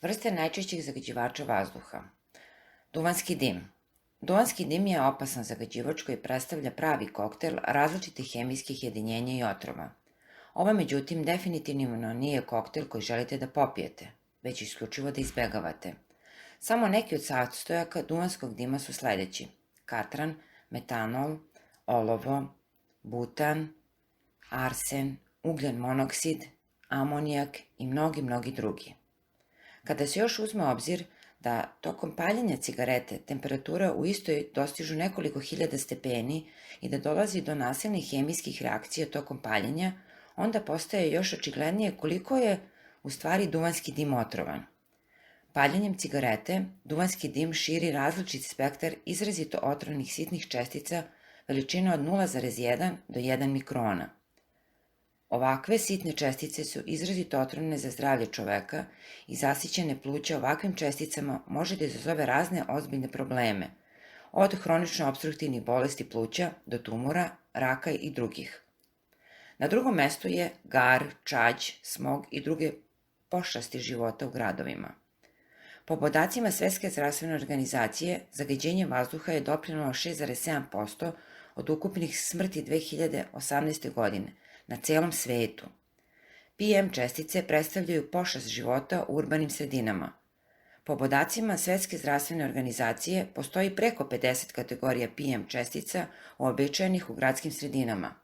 Vrste najčešćih zagađivača vazduha. Duvanski dim. Duvanski dim je opasan zagađivač koji predstavlja pravi koktel različitih hemijskih jedinjenja i otrova. Ovo, međutim, definitivno nije koktel koji želite da popijete, već isključivo da izbegavate. Samo neki od sastojaka duvanskog dima su sledeći: katran, metanol, olovo, butan, arsen, ugljen monoksid, amonijak i mnogi drugi. Kada se još uzme obzir da tokom paljenja cigarete temperatura u istoj dostižu nekoliko hiljada stepeni i da dolazi do nasilnih hemijskih reakcija tokom paljenja, onda postaje još očiglednije koliko je u stvari duvanski dim otrovan. Paljenjem cigarete, duvanski dim širi različit spektar izrazito otrovnih sitnih čestica veličine od 0,1 do 1 mikrona. Ovakve sitne čestice su izrazito otrovne za zdravlje čoveka i zasićene pluća ovakvim česticama može da izazove razne ozbiljne probleme, od hronično opstruktivnih bolesti pluća do tumora, raka i drugih. Na drugom mestu je gar, čađ, smog i druge pošasti života u gradovima. Po podacima Svetske zdravstvene organizacije, zagađenje vazduha je doprinelo 6,7% od ukupnih smrti 2018. godine na celom svetu. PM čestice predstavljaju pošast života u urbanim sredinama. Po podacima Svetske zdravstvene organizacije postoji preko 50 kategorija PM čestica uobičajenih u gradskim sredinama.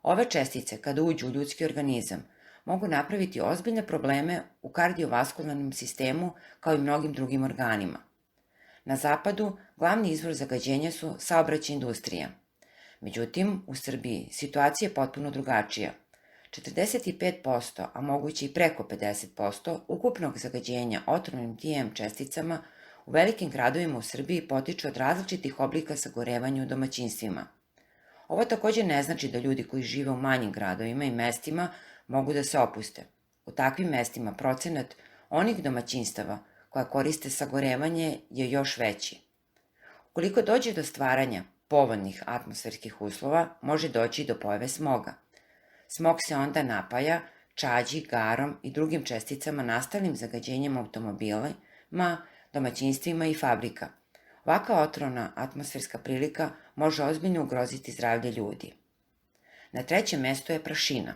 Ove čestice, kada uđu u ljudski organizam, mogu napraviti ozbiljne probleme u kardiovaskularnom sistemu kao i mnogim drugim organima. Na zapadu glavni izvor zagađenja su saobraćajna industrija. Međutim, u Srbiji situacija je potpuno drugačija. 45%, a moguće i preko 50% ukupnog zagađenja otrovnim PM česticama u velikim gradovima u Srbiji potiče od različitih oblika sagorevanja u domaćinstvima. Ovo takođe ne znači da ljudi koji žive u manjim gradovima i mestima mogu da se opuste. U takvim mestima procenat onih domaćinstava koja koriste sagorevanje je još veći. Ukoliko dođe do stvaranja povoljnih atmosferskih uslova, može doći do pojave smoga. Smog se onda napaja čađi, garom i drugim česticama nastalim zagađenjem automobilima, domaćinstvima i fabrika. Ovaka otrovna atmosferska prilika može ozbiljno ugroziti zdravlje ljudi. Na trećem mestu je prašina.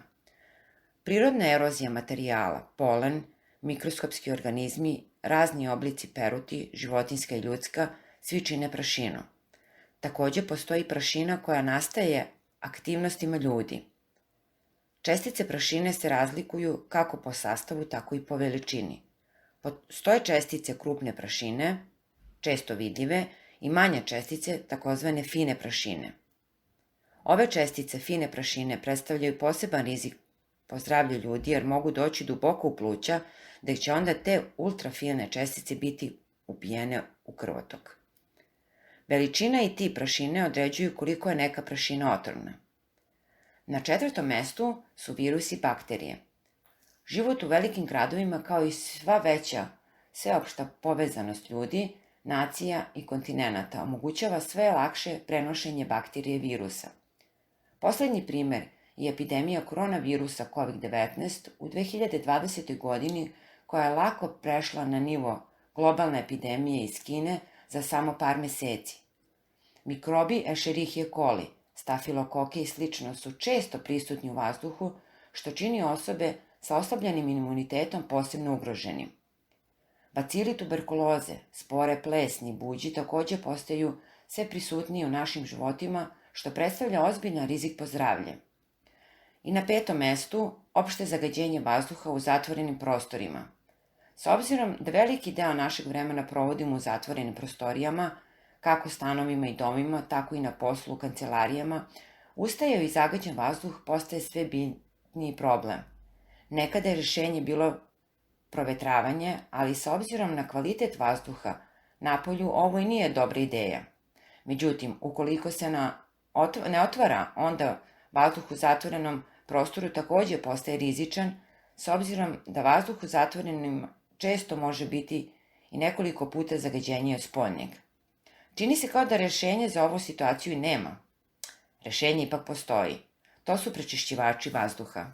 Prirodna erozija materijala, polen, mikroskopski organizmi, razni oblici peruti, životinjska i ljudska, svi čine prašinu. Takođe postoji prašina koja nastaje aktivnostima ljudi. Čestice prašine se razlikuju kako po sastavu, tako i po veličini. Postoje čestice krupne prašine, često vidljive, i manje čestice, takozvane fine prašine. Ove čestice fine prašine predstavljaju poseban rizik po zdravlju ljudi jer mogu doći duboko u pluća, da će onda te ultrafine čestice biti upijene u krvotok. Veličina i tip prašine određuju koliko je neka prašina otrovna. Na četvrtom mestu su virusi i bakterije. Život u velikim gradovima kao i sva veća sveopšta povezanost ljudi, nacija i kontinenata omogućava sve lakše prenošenje bakterije i virusa. Poslednji primer je epidemija koronavirusa COVID-19 u 2020. godini koja je lako prešla na nivo globalne epidemije iz Kine za samo par meseci. Mikrobi Escherichia coli, stafilokoke i slično su često prisutni u vazduhu, što čini osobe sa oslabljenim imunitetom posebno ugroženim. Bacili tuberkuloze, spore plesni, buđi takođe postaju sve prisutniji u našim životima, što predstavlja ozbiljan rizik po zdravlje. I na petom mestu, opšte zagađenje vazduha u zatvorenim prostorima. S obzirom da veliki deo našeg vremena provodimo u zatvorenim prostorijama, kako stanovima i domima, tako i na poslu u kancelarijama, ustajao i zagađen vazduh postaje sve bitniji problem. Nekada je rešenje bilo provetravanje, ali s obzirom na kvalitet vazduha napolju ovo i nije dobra ideja. Međutim, ukoliko se ne otvara, onda vazduh u zatvorenom prostoru takođe postaje rizičan, s obzirom da vazduh u zatvorenim često može biti i nekoliko puta zagađenije od spoljnjeg. Čini se kao da rešenje za ovu situaciju i nema. Rešenje ipak postoji. To su prečišćivači vazduha.